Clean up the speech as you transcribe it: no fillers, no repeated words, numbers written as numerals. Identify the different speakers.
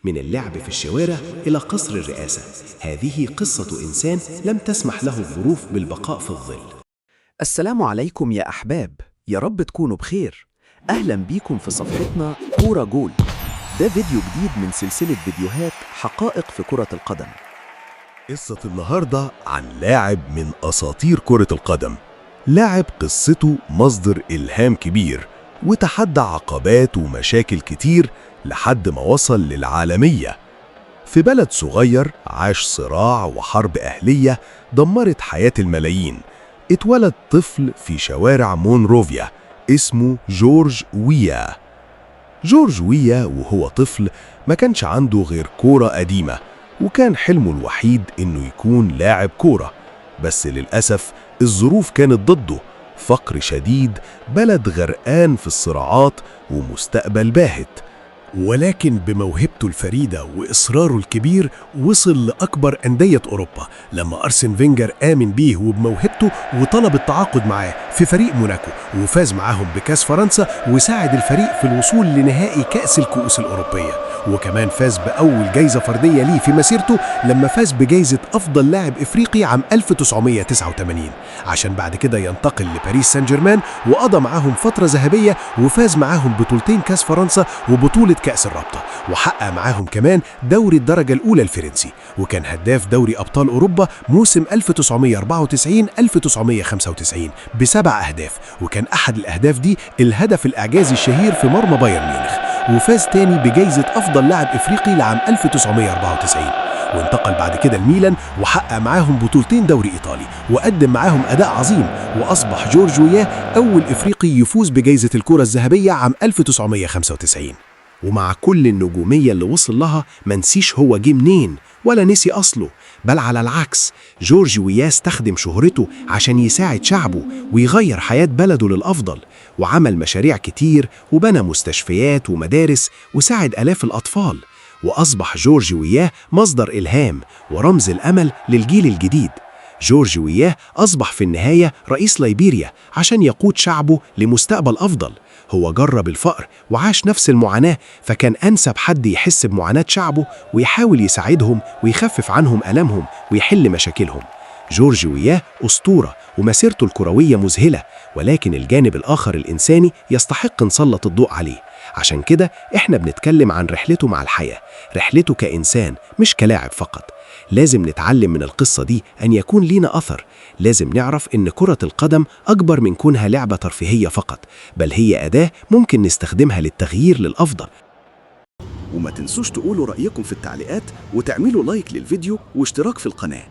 Speaker 1: من اللعب في الشوارع إلى قصر الرئاسة. هذه قصة إنسان لم تسمح له الظروف بالبقاء في الظل.
Speaker 2: السلام عليكم يا أحباب، يا رب تكونوا بخير. أهلا بيكم في صفحتنا كورة جول. ده فيديو جديد من سلسلة فيديوهات حقائق في كرة القدم.
Speaker 3: قصة النهاردة عن لاعب من أساطير كرة القدم، لاعب قصته مصدر إلهام كبير وتحدى عقبات ومشاكل كتير لحد ما وصل للعالمية. في بلد صغير عاش صراع وحرب أهلية دمرت حياة الملايين. اتولد طفل في شوارع مونروفيا اسمه جورج ويا. جورج ويا وهو طفل ما كانش عنده غير كورة قديمة، وكان حلمه الوحيد إنه يكون لاعب كورة. بس للأسف الظروف كانت ضده، فقر شديد، بلد غرقان في الصراعات، ومستقبل باهت. ولكن بموهبته الفريدة وإصراره الكبير وصل لأكبر أندية أوروبا لما أرسن فينجر آمن بيه وبموهبته وطلب التعاقد معاه في فريق موناكو، وفاز معاهم بكأس فرنسا وساعد الفريق في الوصول لنهائي كأس الكؤوس الأوروبية. وكمان فاز بأول جايزة فردية ليه في مسيرته لما فاز بجايزة أفضل لاعب إفريقي عام 1989، عشان بعد كده ينتقل لباريس سان جيرمان وقضى معاهم فترة ذهبية وفاز معاهم بطولتين كأس فرنسا وبطولة كأس الرابطة، وحقق معاهم كمان دوري الدرجة الأولى الفرنسي، وكان هداف دوري أبطال أوروبا موسم 1994-1995 ب7 أهداف، وكان أحد الأهداف دي الهدف الإعجازي الشهير في مرمى بايرن ميونخ. وفاز تاني بجايزة أفضل لاعب إفريقي لعام 1994، وانتقل بعد كده الميلان وحقق معاهم بطولتين دوري إيطالي وقدم معاهم أداء عظيم، وأصبح جورج ويا أول إفريقي يفوز بجايزة الكرة الذهبية عام 1995.
Speaker 1: ومع كل النجومية اللي وصل لها منسيش هو جه منين ولا نسي أصله، بل على العكس، جورج ويا استخدم شهرته عشان يساعد شعبه ويغير حياة بلده للأفضل، وعمل مشاريع كتير وبنى مستشفيات ومدارس وساعد آلاف الأطفال. وأصبح جورج ويا مصدر إلهام ورمز الأمل للجيل الجديد. جورج ويا أصبح في النهاية رئيس ليبيريا عشان يقود شعبه لمستقبل أفضل. هو جرب الفقر وعاش نفس المعاناة، فكان أنسب حد يحس بمعاناة شعبه ويحاول يساعدهم ويخفف عنهم ألمهم ويحل مشاكلهم. جورج ويا أسطورة ومسيرته الكروية مذهلة، ولكن الجانب الآخر الإنساني يستحق نسلط الضوء عليه. عشان كده إحنا بنتكلم عن رحلته مع الحياة، رحلته كإنسان مش كلاعب فقط. لازم نتعلم من القصة دي أن يكون لينا أثر. لازم نعرف إن كرة القدم أكبر من كونها لعبة ترفيهية فقط، بل هي أداة ممكن نستخدمها للتغيير للأفضل.
Speaker 2: وما تنسوش تقولوا رأيكم في التعليقات وتعملوا لايك للفيديو واشتراك في القناة.